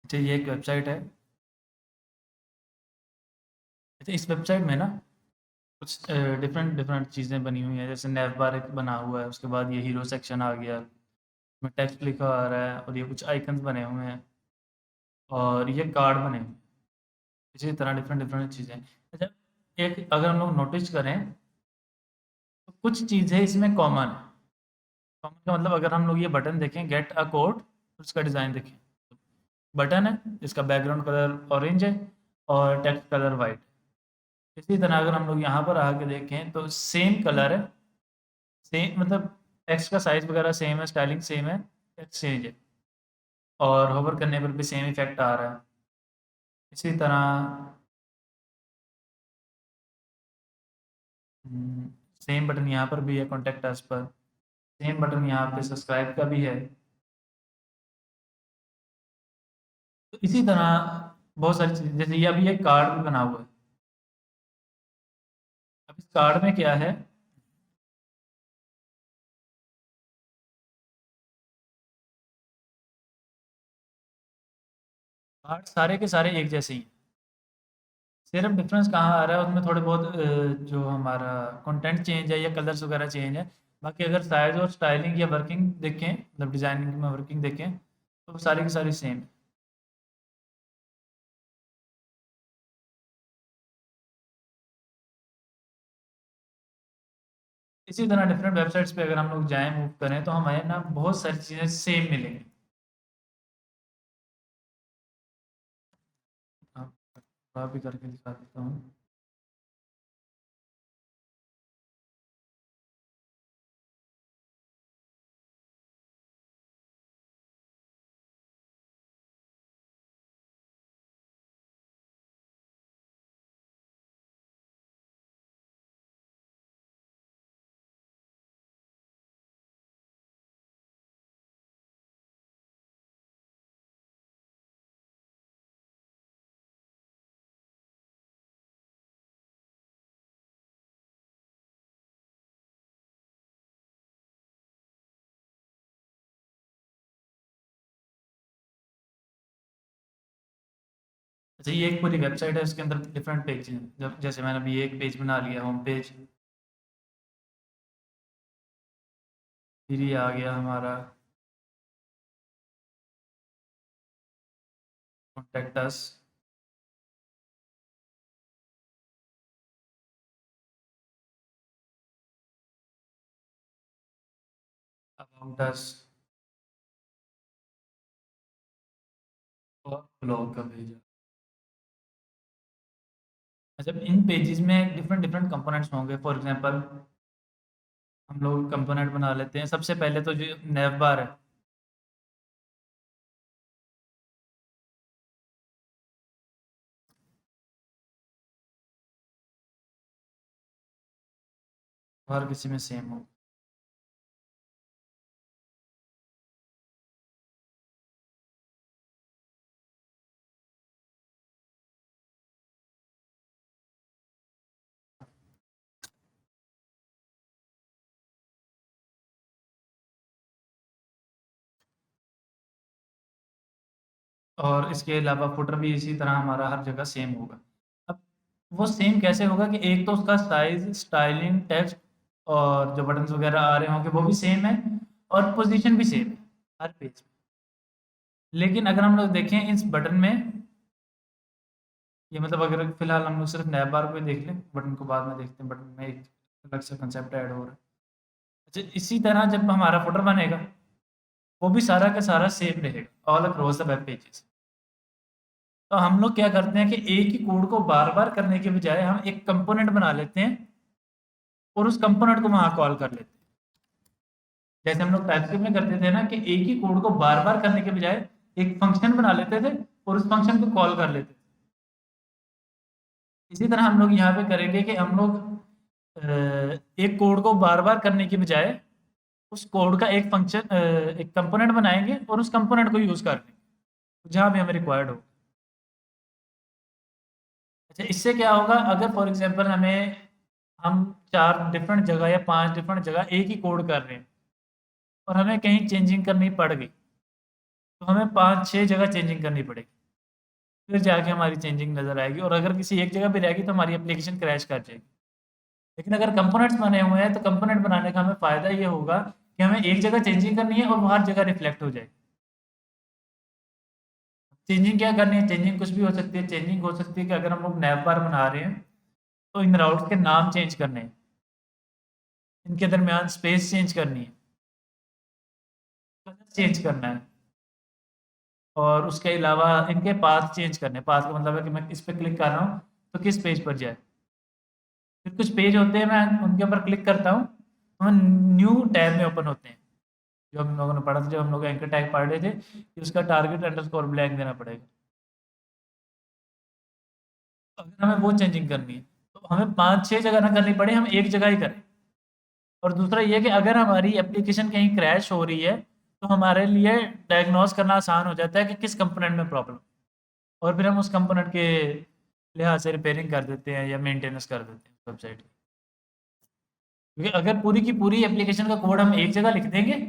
अच्छा, ये एक वेबसाइट है। अच्छा, इस वेबसाइट में ना कुछ डिफरेंट डिफरेंट चीज़ें बनी हुई हैं, जैसे नैव बार एक बना हुआ है, उसके बाद ये हीरो सेक्शन आ गया, उसमें टेक्स्ट लिखा आ रहा है और ये कुछ आइकन्स बने हुए हैं और ये कार्ड बने हुए हैं। इसी तरह डिफरेंट डिफरेंट चीज़ें। अच्छा, एक अगर हम लोग नोटिस करें तो कुछ चीज़ें इसमें कॉमन है। कॉमन का मतलब अगर हम लोग ये बटन देखें गेट अ कोड, उसका डिज़ाइन देखें, बटन है जिसका बैकग्राउंड कलर ऑरेंज है और टेक्स्ट कलर वाइट। इसी तरह अगर हम लोग यहाँ पर आके देखें तो सेम कलर है, सेम मतलब टेक्स्ट का साइज वगैरह सेम है, स्टाइलिंग सेम है, टेक्स्ट चेंज है और होवर करने पर भी सेम इफेक्ट आ रहा है। इसी तरह सेम बटन यहाँ पर भी है कॉन्टेक्ट अस पर, सेम बटन यहाँ पे सब्सक्राइब का भी है। तो इसी तरह बहुत सारी चीज़ें, जैसे ये अभी एक कार्ड भी बना हुआ है। अब इस कार्ड में क्या है, कार्ड सारे के सारे एक जैसे ही हैं। सिर्फ डिफरेंस कहाँ आ रहा है उसमें थोड़े बहुत जो हमारा कंटेंट चेंज है या कलर्स वगैरह चेंज है। बाकी अगर साइज और स्टाइलिंग या वर्किंग देखें, मतलब डिजाइनिंग में वर्किंग देखें, तो वो सारी की सारी सेम है। इसी तरह डिफरेंट वेबसाइट्स पे अगर हम लोग जाएं, मूव करें, तो हमें ना बहुत सारी चीज़ें सेम मिलेंगी। आप भी करके दिखा देता हूँ। अच्छा, ये एक पूरी वेबसाइट है, उसके अंदर डिफरेंट पेज हैं। जब जैसे मैंने अभी एक पेज बना लिया, होम पेज, फिर ये आ गया हमारा कॉन्टेक्ट अस, अबाउट अस और ब्लॉग का पेज है। अच्छा, इन पेजेस में डिफरेंट डिफरेंट कंपोनेंट्स होंगे। फॉर एग्जांपल हम लोग कंपोनेंट बना लेते हैं। सबसे पहले तो जो नेव बार है, हर किसी में सेम हो। और इसके अलावा फुटर भी इसी तरह हमारा हर जगह सेम होगा। अब वो सेम कैसे होगा कि एक तो उसका साइज, स्टाइलिंग, टेक्स्ट और जो बटन्स वगैरह आ रहे होंगे वो भी सेम है और पोजीशन भी सेम है हर पेज में। लेकिन अगर हम लोग देखें इस बटन में, ये मतलब अगर फिलहाल हम लोग सिर्फ नैप बार को ही देख लें, बटन को बाद में देखते हैं, बटन में एक अलग से कंसेप्ट ऐड हो रहा है। अच्छा, इसी तरह जब हमारा फुटर बनेगा, वो भी सारा का सारा सेम रहेगा all across the web pages. तो हम लोग क्या करते हैं कि एक ही कोड को बार बार करने के बजाय हम एक कंपोनेंट बना लेते हैं और उस कंपोनेंट को वहां कॉल कर लेते हैं। जैसे हम लोग टाइपस्क्रिप्ट में करते थे ना कि एक ही कोड को बार बार करने के बजाय एक फंक्शन बना लेते थे और उस फंक्शन को कॉल कर लेते थे। इसी तरह हम लोग यहाँ पे करेंगे कि हम लोग एक कोड को बार बार करने के बजाय उस कोड का एक फंक्शन, एक कंपोनेंट बनाएंगे और उस कंपोनेंट को यूज कर लेंगे जहां भी हमें रिक्वायर्ड हो। अच्छा, इससे क्या होगा, अगर फॉर एग्जांपल हम चार डिफरेंट जगह या पांच डिफरेंट जगह एक ही कोड कर रहे हैं और हमें कहीं चेंजिंग करनी पड़ गई, तो हमें पांच छह जगह चेंजिंग करनी पड़ेगी। फिर जाके हमारी चेंजिंग नज़र आएगी और अगर किसी एक जगह पे रहेगी तो हमारी एप्लीकेशन क्रैश कर जाएगी। लेकिन अगर कंपोनेंट्स बने हुए हैं तो कंपोनेंट बनाने का हमें फ़ायदा ये होगा कि हमें एक जगह चेंजिंग करनी है और वो हर जगह रिफ्लेक्ट हो जाएगी। चेंजिंग क्या करनी है? चेंजिंग कुछ भी हो सकती है। चेंजिंग हो सकती है कि अगर हम लोग नैव बार बना रहे हैं तो इन राउट्स के नाम चेंज करने हैं, इनके दरमियान स्पेस चेंज करनी है, कलर चेंज करना है और उसके अलावा इनके पाथ चेंज करने हैं। पाथ का मतलब है कि मैं इस पे क्लिक कर रहा हूँ तो किस पेज पर जाए। फिर कुछ पेज होते हैं मैं उनके ऊपर क्लिक करता हूँ तो वो न्यू टैब में ओपन होते हैं। जो हम लोगों ने पढ़ा था, जब हम लोग एंकर टैग पढ़ रहे थे कि उसका टारगेट अंडरस्कोर ब्लैंक देना पड़ेगा। अगर हमें वो चेंजिंग करनी है तो हमें 5-6 जगह ना करनी पड़े, हम एक जगह ही करें। और दूसरा ये कि अगर हमारी एप्लीकेशन कहीं क्रैश हो रही है तो हमारे लिए डायग्नोस करना आसान हो जाता है कि किस कंपोनेंट में प्रॉब्लम, और फिर हम उस कंपोनेंट के लिहाज से रिपेयरिंग कर देते हैं या मेंटेनेंस कर देते हैं वेबसाइट की। क्योंकि अगर पूरी की पूरी एप्लीकेशन का कोड हम एक जगह लिख देंगे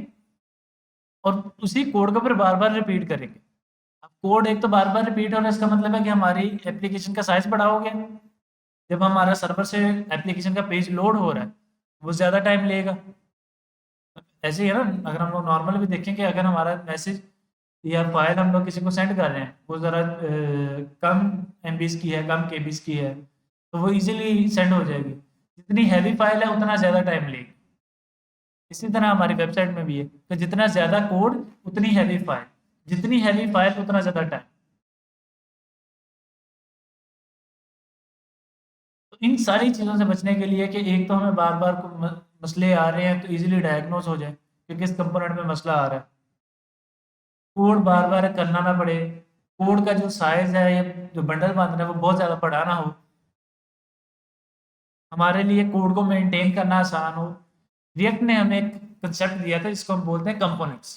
और उसी कोड को फिर बार बार रिपीट करेंगे। अब कोड एक तो बार बार रिपीट हो रहा है, इसका मतलब है कि हमारी एप्लीकेशन का साइज बड़ा हो गया। जब हमारा सर्वर से एप्लीकेशन का पेज लोड हो रहा है वो ज़्यादा टाइम लेगा। ऐसे ही है ना, अगर हम लोग नॉर्मल भी देखें कि अगर हमारा मैसेज या फाइल हम लोग किसी को सेंड कर रहे हैं, वो ज़रा कम एमबीज की है, कम केबीज की है, तो वो इजीली सेंड हो जाएगी। जितनी हैवी फाइल है उतना ज़्यादा टाइम लेगी। इसी तरह हमारी वेबसाइट में भी है, तो जितना ज़्यादा कोड उतनी हैवी फाइल, जितनी हैवी फाइल उतना ज़्यादा टाइम। तो इन सारी चीज़ों से बचने के लिए कि एक तो हमें बार बार मसले आ रहे हैं तो इजीली डायग्नोस हो जाए कि किस कंपोनेंट में मसला आ रहा है, कोड बार बार करना ना पड़े, कोड का जो साइज है या जो बंडल बांधना है वो बहुत ज़्यादा बड़ा ना हो, हमारे लिए कोड को मेंटेन करना आसान हो। रिएक्ट ने हमें एक कंसेप्ट दिया था जिसको हम बोलते हैं कंपोनेंट्स।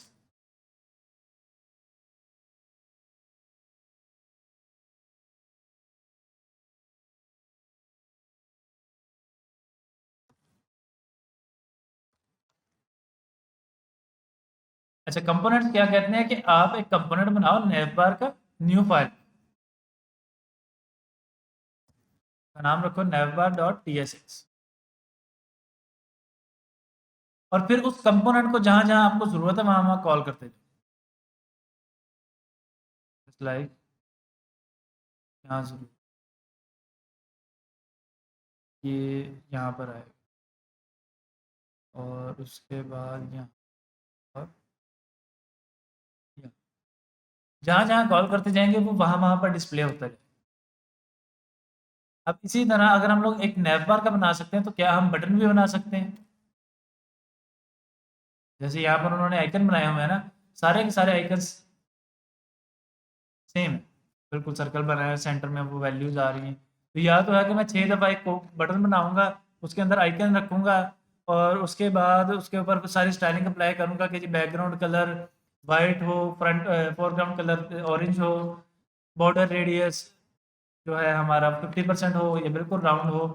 अच्छा, कंपोनेंट्स क्या कहते हैं कि आप एक कंपोनेंट बनाओ नेवबार का, न्यू फाइल का नाम रखो नेवबार डॉट टीएसएक्स, और फिर उस कंपोनेंट को जहां जहां आपको जरूरत है वहां वहां कॉल करते जाओ। लाइक यहाँ जरूर ये यहाँ पर आएगा और उसके बाद यहाँ पर यहाँ, जहां जहां कॉल करते जाएंगे वो वहां वहां पर डिस्प्ले होता है। अब इसी तरह अगर हम लोग एक नेवबार का बना सकते हैं तो क्या हम बटन भी बना सकते हैं? जैसे यहाँ पर उन्होंने आइकन बनाए हुए हैं ना, सारे के सारे आइकन्स सेम है, बिल्कुल सर्कल बनाया है, सेंटर में वो वैल्यूज आ रही हैं। तो या तो है कि मैं 6 दफ़ा एक बटन बनाऊंगा, उसके अंदर आइकन रखूंगा और उसके बाद उसके ऊपर सारी स्टाइलिंग अप्लाई करूंगा कि जी बैकग्राउंड कलर वाइट हो, फ्रंट फोरग्राउंड कलर ऑरेंज हो, बॉर्डर रेडियस जो है हमारा 50% हो या बिल्कुल राउंड हो,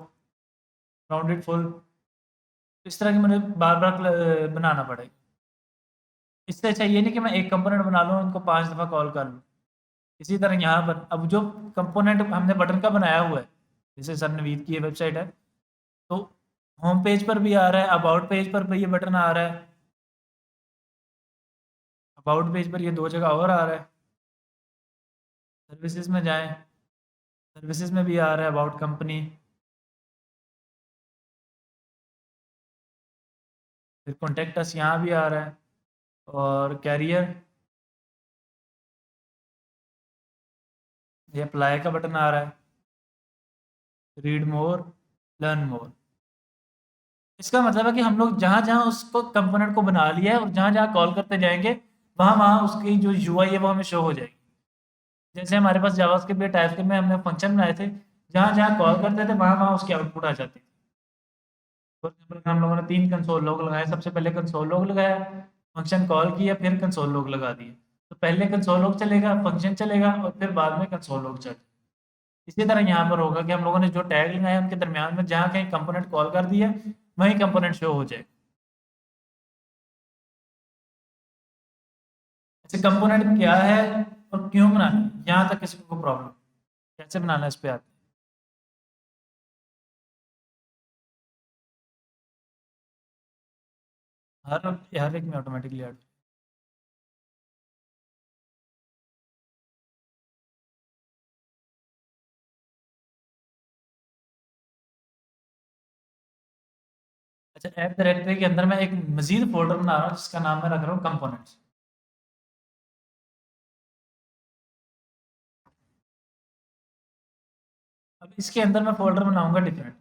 राउंडेड फुल। इस तरह की मुझे बार बार बनाना पड़ेगा। इससे अच्छा ये नहीं कि मैं एक कंपोनेंट बना लूँ उनको 5 दफ़ा कॉल कर लूँ। इसी तरह यहाँ पर अब जो कंपोनेंट हमने बटन का बनाया हुआ है, जैसे सर नवीद की ये वेबसाइट है, तो होम पेज पर भी आ रहा है, अबाउट पेज पर भी ये बटन आ रहा है, अबाउट पेज पर ये 2 जगह और आ रहा है। सर्विसेज में जाएं, सर्विसेज में भी आ रहा है अबाउट कंपनी, फिर कॉन्टेक्ट अस यहाँ भी आ रहा है, और कैरियर ये अप्लाई का बटन आ रहा है, रीड मोर, लर्न मोर। इसका मतलब है कि हम लोग जहाँ जहाँ उसको कंपोनेंट को बना लिया है और जहाँ जहाँ कॉल करते जाएंगे वहाँ वहाँ उसकी जो यूआई है वो हमें शो हो जाएगी। जैसे हमारे पास जावास्क्रिप्ट या टाइपस्क्रिप्ट में हमने फंक्शन बनाए थे, जहाँ जहाँ कॉल करते थे वहाँ वहाँ उसकी आउटपुट आ जाती थी। फॉर एग्जाम्पल हम लोगों ने 3 कंसोल लॉग लगाए, सबसे पहले कंसोल लॉग लगाया, फंक्शन कॉल किया, फिर कंसोल लॉग लगा दिए। तो पहले कंसोल लॉग चलेगा, फंक्शन चलेगा और फिर बाद में कंसोल लॉग चलेगा। इसी तरह यहाँ पर होगा कि हम लोगों ने जो टैग लगाए उनके दरमियान में जहाँ कहीं कंपोनेंट कॉल कर दिया वहीं कंपोनेंट शो हो जाए। ऐसे कंपोनेंट क्या है और क्यों बनाना है, यहाँ तक किसी को प्रॉब्लम कैसे बनाना है इस पे आते हैं। हर एक में ऑटोमेटिकली ऐड। अच्छा, ऐप डायरेक्टरी के अंदर मैं एक मजीद फोल्डर बना रहा हूँ जिसका नाम मैं रख रहा हूँ कंपोनेंट्स। अब इसके अंदर मैं फोल्डर बनाऊंगा डिफरेंट।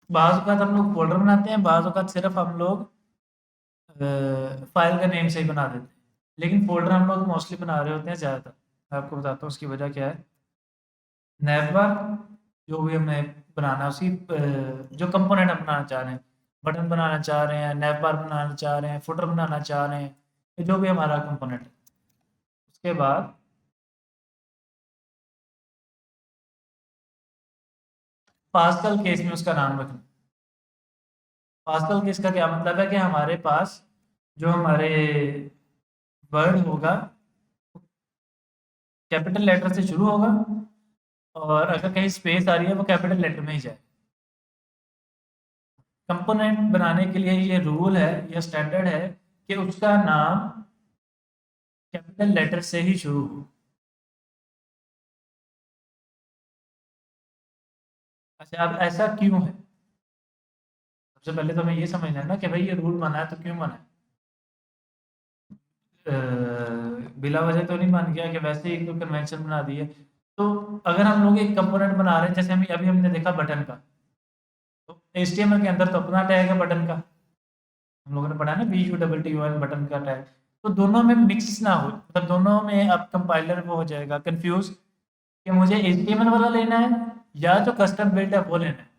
बाज़ औक़ात हम लोग फोल्डर बनाते हैं, बाज़ औक़ात सिर्फ हम लोग फाइल का नेम से ही बना देते हैं, लेकिन फोल्डर हम लोग मोस्टली बना रहे होते हैं ज़्यादातर। मैं आपको बताता हूँ उसकी वजह क्या है। नैवबार जो भी हमें बनाना है उसी जो कंपोनेंट हम बनाना चाह रहे हैं, बटन बनाना चाह रहे हैं, नैवबार बनाना चाह रहे हैं, फुटर बनाना चाह रहे हैं, ये जो भी हमारा कंपोनेंट है। उसके बाद पास्कल केस में उसका नाम रखना। पास्कल केस का क्या मतलब है कि हमारे पास जो हमारे वर्ड होगा कैपिटल लेटर से शुरू होगा, और अगर कहीं स्पेस आ रही है वो कैपिटल लेटर में ही जाए। कंपोनेंट बनाने के लिए ये रूल है, ये स्टैंडर्ड है कि उसका नाम कैपिटल लेटर से ही शुरू हो। अच्छा, अब ऐसा क्यों है? सबसे पहले तो हमें ये समझना है ना कि भाई ये रूल बना है तो क्यों बना है। अ, बिला वजह तो नहीं बन गया कि वैसे ही कोई कन्वेंशन बना दी है। तो अगर हम लोग एक कंपोनेंट बना रहे हैं, जैसे हम अभी हमने देखा बटन का, तो HTML के अंदर तो अपना टैग है बटन का, हम लोगों ने पढ़ा ना BUTTON बटन का टैग। तो दोनों में मिक्स ना हो, मतलब दोनों में अब कंपाइलर वो हो जाएगा कंफ्यूज कि मुझे HTML वाला लेना है या जो कस्टम बिल्ड है वो लेना है।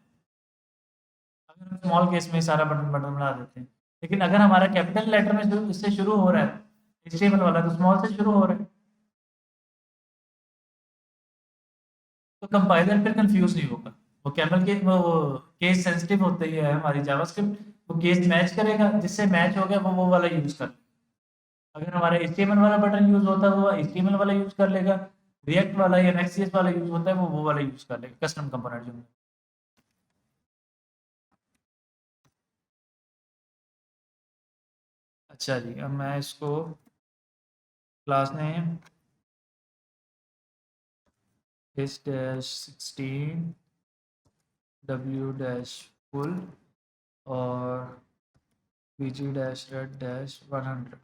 अगर हम स्मॉल केस में सारा बटन बटन बना देते हैं, लेकिन अगर हमारा कैपिटल लेटर में इससे शुरू हो रहा है HTML वाला, तो स्मॉल से शुरू हो रहा है, तो कंपाइलर फिर कंफ्यूज नहीं होगा। वो कैमल के वो केस सेंसिटिव होते ही है हमारी जावास्क्रिप्ट, वो केस मैच करेगा, जिससे मैच हो गया वो वाला यूज कर। अगर हमारा HTML वाला बटन यूज होता है वो HTML वाला यूज कर लेगा, रिएक्ट वाला या नेक्स्ट वाला यूज होता है वो वाला यूज कर लेगा, कस्टम कंपोनेंट जो। अच्छा जी, अब मैं इसको क्लास नेम इस डैश 16 W डैश फुल और PG डैश रेड डैश 100 कर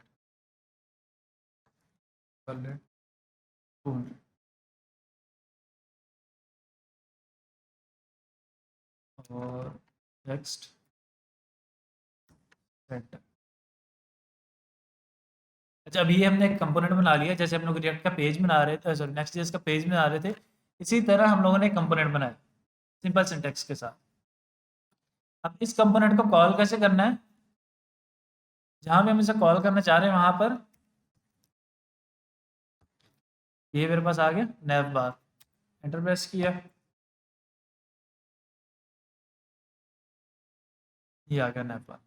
और नेक्स्ट सेट। अच्छा, अभी हमने एक कंपोनेंट बना लिया, जैसे हम लोग रिएक्ट का पेज बना रहे थे, सॉरी नेक्स्ट जेएस का पेज बना रहे थे, इसी तरह हम लोगों ने एक कंपोनेंट बनाया सिंपल सिंटेक्स के साथ। अब इस कंपोनेंट को कॉल कैसे करना है? जहां भी हम इसे कॉल करना चाह रहे हैं वहां पर ये मेरे पास आ गया नैव बार, एंटर प्रेस किया, ये आ गया नैव बार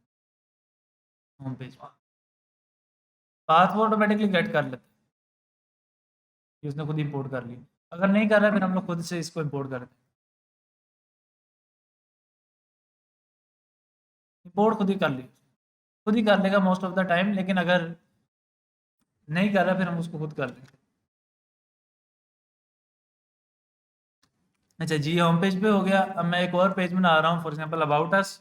होम पेज। पाथ वो ऑटोमेटिकली गेट कर लेते हैं, ये उसने खुद इंपोर्ट कर लिया। अगर नहीं कर रहा है फिर हम लोग खुद से इसको इंपोर्ट करते हैं। इंपोर्ट खुद ही कर ली, खुद ही कर लेगा मोस्ट ऑफ द टाइम, लेकिन अगर नहीं कर रहा फिर हम उसको खुद कर लेंगे। अच्छा जी, होम पेज पे हो गया। अब मैं एक और पेज बना रहा हूँ, for example about us.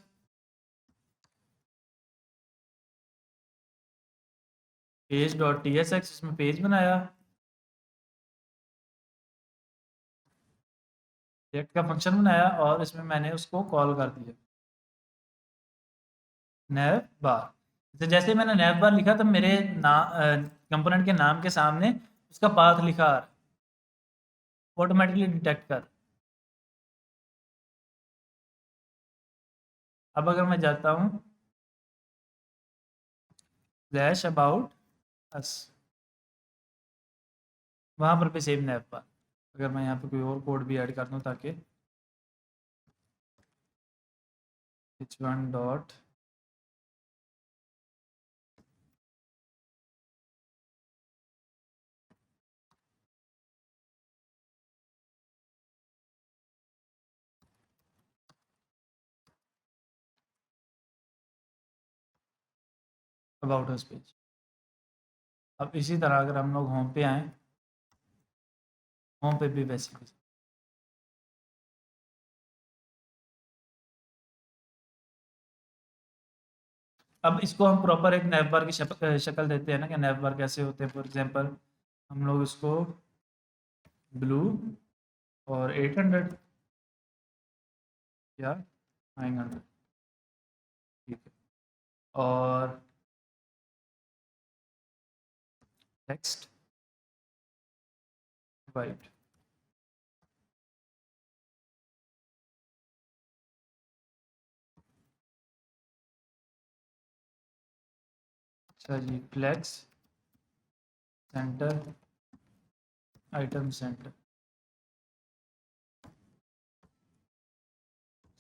Page dot TSX, इसमें पेज बनाया, रिएक्ट का फंक्शन बनाया और इसमें मैंने उसको कॉल कर दिया नैव बार। तो जैसे मैंने नैव बार लिखा तो मेरे कंपोनेंट के नाम के सामने उसका पाथ लिखा आ रहा है, ऑटोमेटिकली डिटेक्ट कर। अब अगर मैं जाता हूँ स्लैश अबाउट अस, वहाँ पर भी सेम नैव बार। अगर मैं यहाँ पे कोई और कोड भी ऐड कर दूँ ताकि h1 dot about us page. अब इसी तरह अगर हम लोग होम पे आएँ, होम पे भी वैसे ही। अब इसको हम प्रॉपर एक नैव बार की शक्ल देते हैं ना, कि नैव बार कैसे होते हैं। फॉर एग्जांपल हम लोग इसको ब्लू और 800 या 900, ठीक है। और टेक्स्ट वाइट। अच्छा जी, flex center, item center,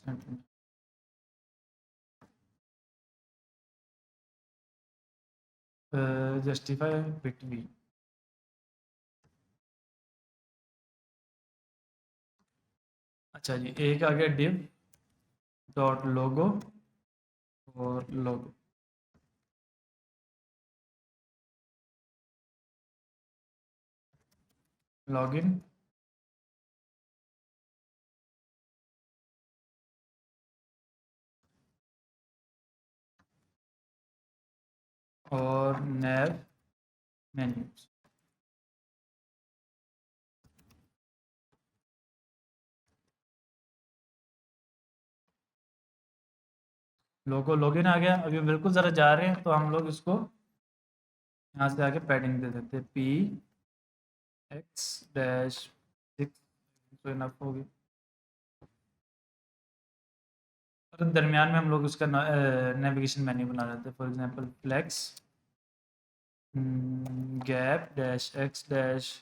center justify between. अच्छा जी, एक आ गया डिव डॉट लोगो और लोगो। लॉगिन और नैव मेन्यूज। लोगो लॉगिन आ गया। अभी बिल्कुल ज़रा जा रहे हैं तो हम लोग इसको यहाँ से आके पैडिंग दे देते हैं, पी एक्स डैश 6, तो इनफ होगी। और दरमियान में हम लोग उसका नेविगेशन मेन्यू बना देते हैं। For example flex gap dash x dash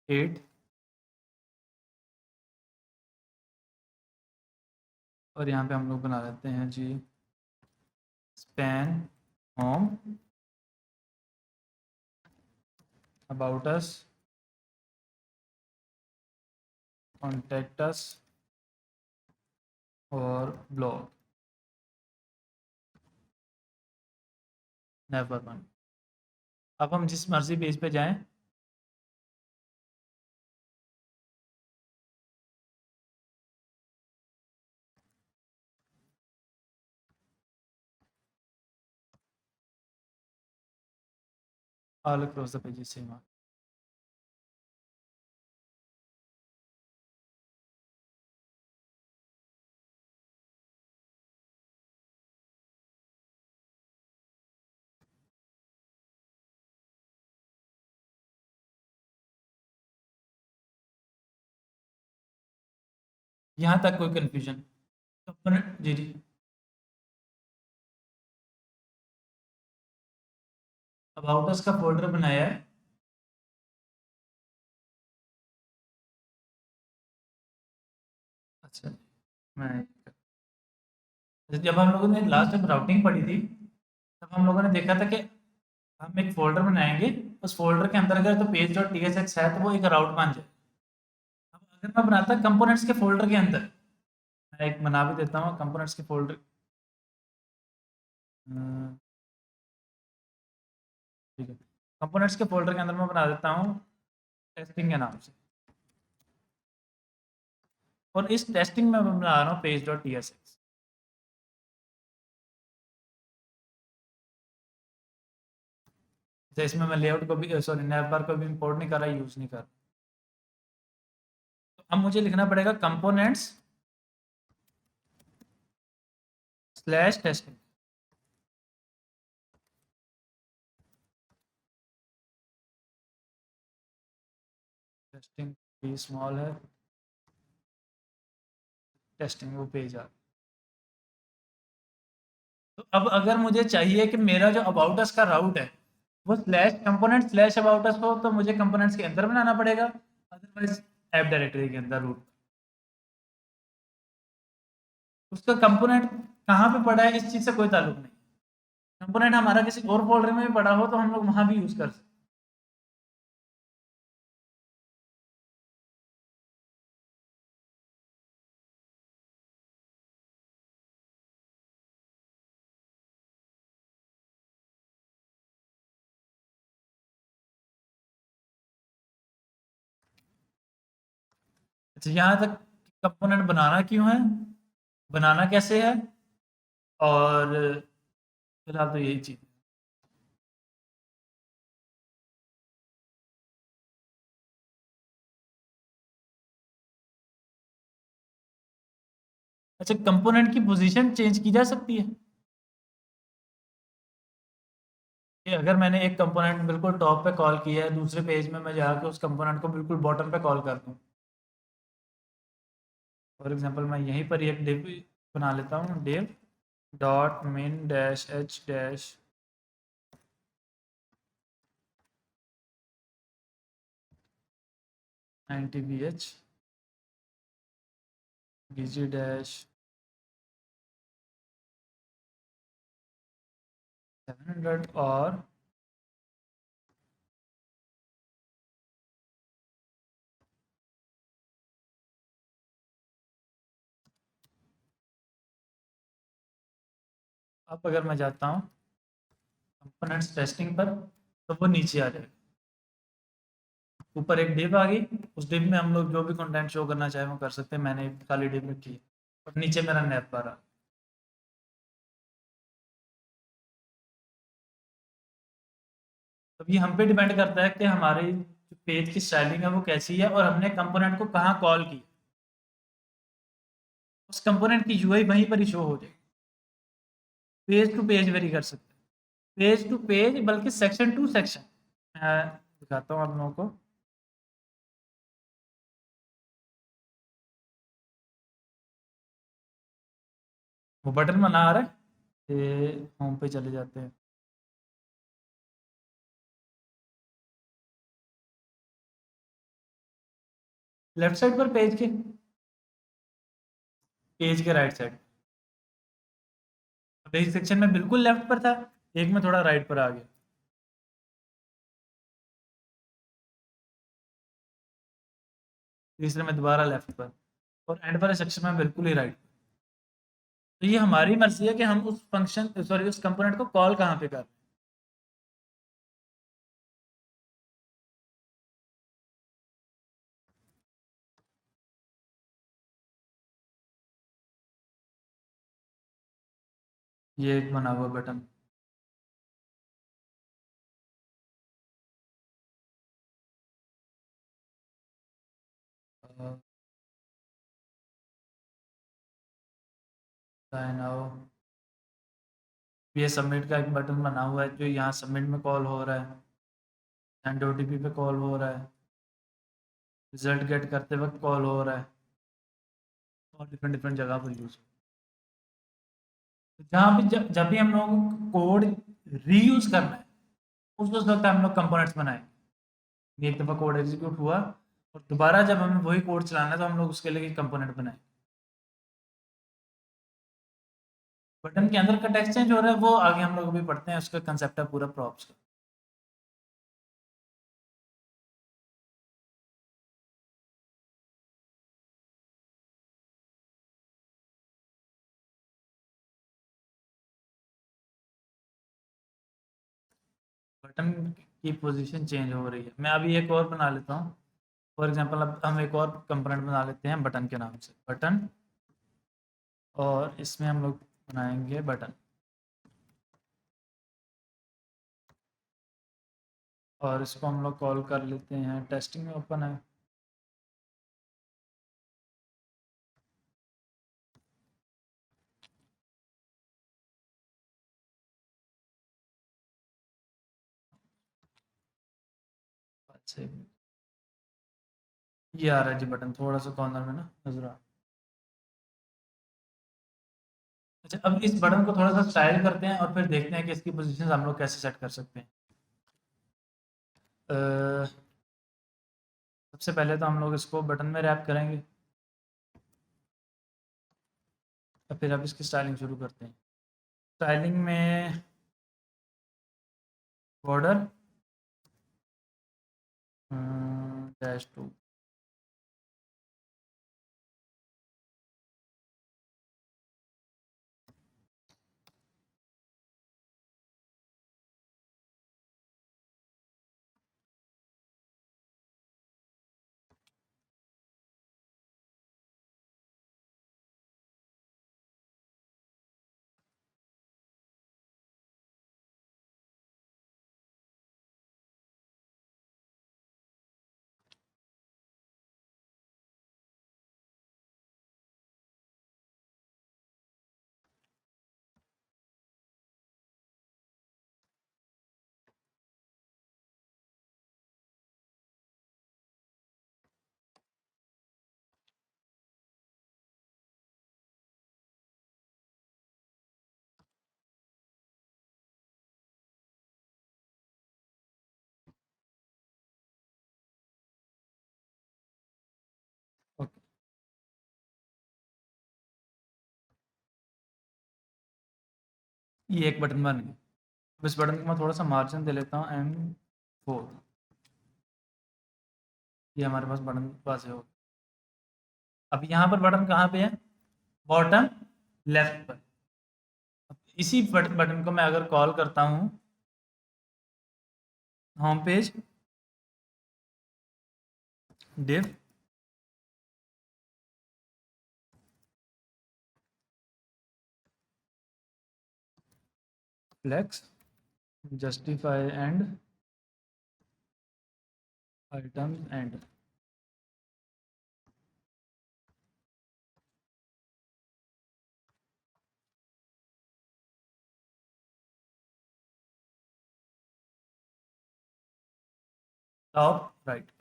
8, और यहाँ पे हम लोग बना देते हैं जी span home, about us, contact us और ब्लॉग, नेवर वन। अब हम जिस मर्जी पेज पे जाएं, all across the pages same. यहाँ तक कोई confusion? Ji ji. About us का फोल्डर बनाया है। अच्छा, मैं जब हम लोगों ने लास्ट टाइम राउटिंग पढ़ी थी, तब हम लोगों ने देखा था कि हम एक फ़ोल्डर बनाएँगे, उस फ़ोल्डर के अंदर अगर तो पेज डॉट टीएसएक्स है, तो वो एक राउट बन जाए। अब अगर मैं बनाता कंपोनेंट्स के फ़ोल्डर के अंदर, मैं एक बना भी देता हूँ कंपोनेंट्स के फ़ोल्डर। ठीक है, कंपोनेंट्स के फ़ोल्डर के अंदर मैं बना देता हूँ टेस्टिंग के नाम से, और इस टेस्टिंग में मैं बना रहा हूँ पेज डॉट टीएसएक्स। तो इसमें मैं लेआउट को भी सॉरी नैव बार को भी इंपोर्ट नहीं कर रहा, यूज़ नहीं कर रहा। तो अब मुझे लिखना पड़ेगा कंपोनेंट्स स्लैश टेस्टिंग। टेस्टिंग भी स्मॉल है, टेस्टिंग वो पेज आ। तो अब अगर मुझे चाहिए कि मेरा जो अबाउट अस का राउट है वो slash component slash about us हो, तो मुझे कंपोनेंट्स के अंदर बनाना पड़ेगा, अदरवाइज ऐप डायरेक्टरी के अंदर रूट। उसका कंपोनेंट कहाँ पे पड़ा है इस चीज़ से कोई ताल्लुक नहीं। कंपोनेंट हमारा किसी और फोल्डर में भी पड़ा हो तो हम लोग वहाँ भी यूज़ कर सकते। अच्छा, यहाँ तक कंपोनेंट बनाना क्यों है, बनाना कैसे है, और फिलहाल तो यही चीज़। अच्छा, कंपोनेंट की पोजीशन चेंज की जा सकती है कि अगर मैंने एक कंपोनेंट बिल्कुल टॉप पे कॉल किया है, दूसरे पेज में मैं जाके उस कंपोनेंट को बिल्कुल बॉटम पे कॉल कर दूँ। फॉर एग्जांपल मैं यहीं पर एक div बना लेता हूँ, div dot min dash h dash 90bh bg dash 700 और अब अगर मैं जाता हूँ कंपोनेंट्स टेस्टिंग पर, तो वो नीचे आ जाएगा। ऊपर एक div आ गई, उस div में हम लोग जो भी कंटेंट शो करना चाहे वो कर सकते हैं। मैंने एक खाली div रखी है और नीचे मेरा नैप आ रहा। अब ये हम पे डिपेंड करता है कि हमारी पेज की स्टाइलिंग है वो कैसी है और हमने कंपोनेंट को कहाँ कॉल की। उस कंपोनेंट की यूआई वहीं पर ही शो हो जाएगी। पेज टू पेज वेरी कर सकते हैं, पेज टू पेज, बल्कि सेक्शन टू सेक्शन। मैं दिखाता हूँ आप लोगों को। वो बटन बना आ रहा है, ये होम पे चले जाते हैं। लेफ्ट साइड पर पेज के राइट साइड। अब एक सेक्शन में बिल्कुल लेफ्ट पर था, एक में थोड़ा राइट पर आ गया, तीसरे में दोबारा लेफ्ट पर, और एंड वाले सेक्शन में बिल्कुल ही राइट। तो ये हमारी मर्जी है कि हम उस फंक्शन, सॉरी, उस कंपोनेंट को कॉल कहाँ पे कर। ये एक बना हुआ बटन। साइन आओ, ये सबमिट का एक बटन बना हुआ है जो यहाँ सबमिट में कॉल हो रहा है, एंड ओटीपी पे कॉल हो रहा है, रिजल्ट गेट करते वक्त कॉल हो रहा है, और डिफरेंट डिफरेंट जगह पर यूज हो। तो जहाँ भी जब भी हम लोग कोड रीयूज करना है, उस वक्त हम लोग कंपोनेंट्स बनाएंगे। एक दफ़ा कोड एग्जीक्यूट हुआ और दोबारा जब हमें वही कोड चलाना है तो हम लोग उसके लिए कंपोनेंट बनाएंगे। बटन के अंदर का टेक्स्ट चेंज हो रहा है, वो आगे हम लोग अभी पढ़ते हैं, उसका कंसेप्ट है पूरा प्रॉप्स का। बटन की पोजीशन चेंज हो रही है। मैं अभी एक और बना लेता हूँ। फॉर एग्जांपल अब हम एक और कंपोनेंट बना लेते हैं बटन के नाम से, बटन, और इसमें हम लोग बनाएंगे बटन, और इसको हम लोग कॉल कर लेते हैं, टेस्टिंग में ओपन है। अच्छा, ये आ रहा है जी बटन, थोड़ा सा कॉर्नर में ना नजर आ। अच्छा, अब इस बटन को थोड़ा सा स्टाइल करते हैं और फिर देखते हैं कि इसकी पोजीशन हम लोग कैसे सेट कर सकते हैं। सबसे पहले तो हम लोग इसको बटन में रैप करेंगे, और फिर अब इसकी स्टाइलिंग शुरू करते हैं। स्टाइलिंग में बॉर्डर -2, ये एक बटन बन गया। अब इस बटन को मैं थोड़ा सा मार्जिन दे लेता हूँ M4। ये हमारे पास बटन पास है। अब यहाँ पर बटन कहाँ पे है? बॉटम लेफ्ट पर। अब इसी बटन को मैं अगर कॉल करता हूँ home page div flex justify and items and top right.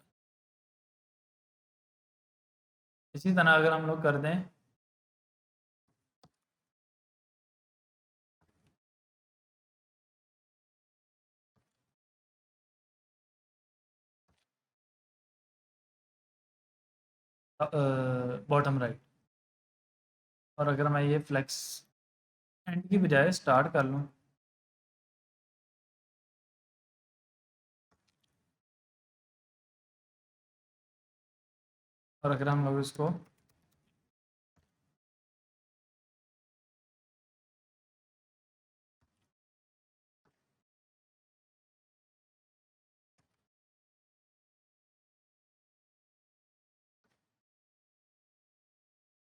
इसी तरह अगर हम लोग कर दें बॉटम राइट, और अगर मैं ये फ्लेक्स एंड की बजाय स्टार्ट कर लूँ, और अगर हम लोग इसको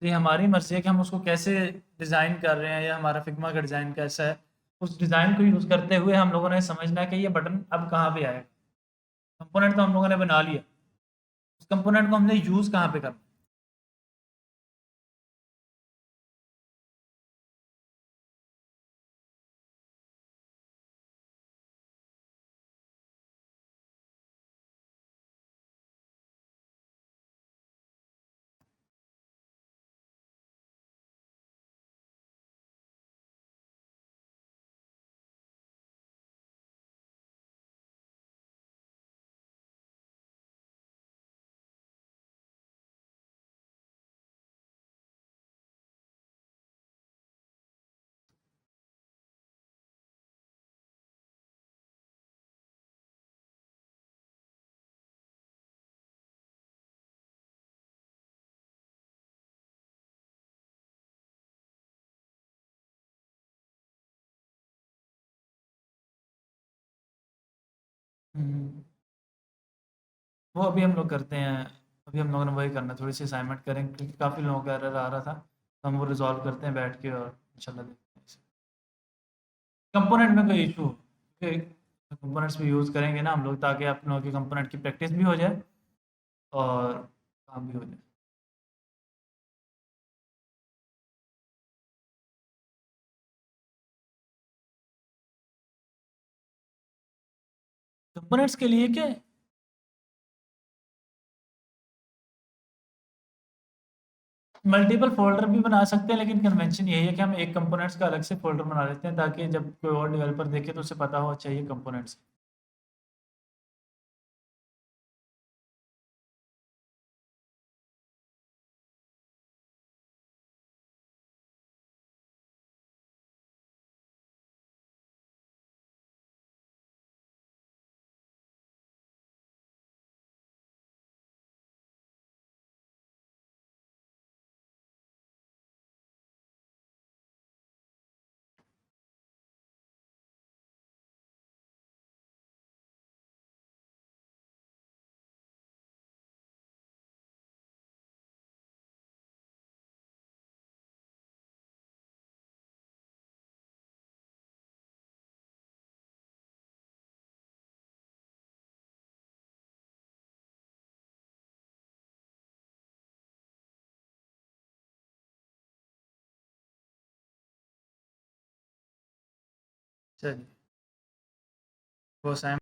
ये हमारी मर्ज़ी है कि हम उसको कैसे डिज़ाइन कर रहे हैं या हमारा फिग्मा का डिज़ाइन कैसा है। उस डिज़ाइन को यूज़ करते हुए हम लोगों ने समझना है कि ये बटन अब कहाँ पे आएगा। कंपोनेंट तो हम लोगों ने बना लिया, उस कंपोनेंट को हमने यूज़ कहाँ पे करना। वो अभी हम लोग करते हैं। अभी हम लोगों ने वही करना है, थोड़ी सी असाइनमेंट करें क्योंकि काफ़ी लोगों का एरर आ रहा था, तो हम वो रिजॉल्व करते हैं बैठ के और इंशाल्लाह देखते हैं। कंपोनेंट में कोई इशू कंपोनेंट्स भी यूज़ करेंगे ना हम लोग, ताकि आप लोगों की कंपोनेंट की प्रैक्टिस भी हो जाए और काम भी हो जाए। कंपोनेंट्स के लिए क्या है? मल्टीपल फ़ोल्डर भी बना सकते हैं, लेकिन कन्वेंशन यही है कि हम एक कंपोनेंट्स का अलग से फ़ोल्डर बना लेते हैं, ताकि जब कोई और डेवलपर देखे तो उसे पता हो अच्छा ये कंपोनेंट्स। चलिए, वो असाइन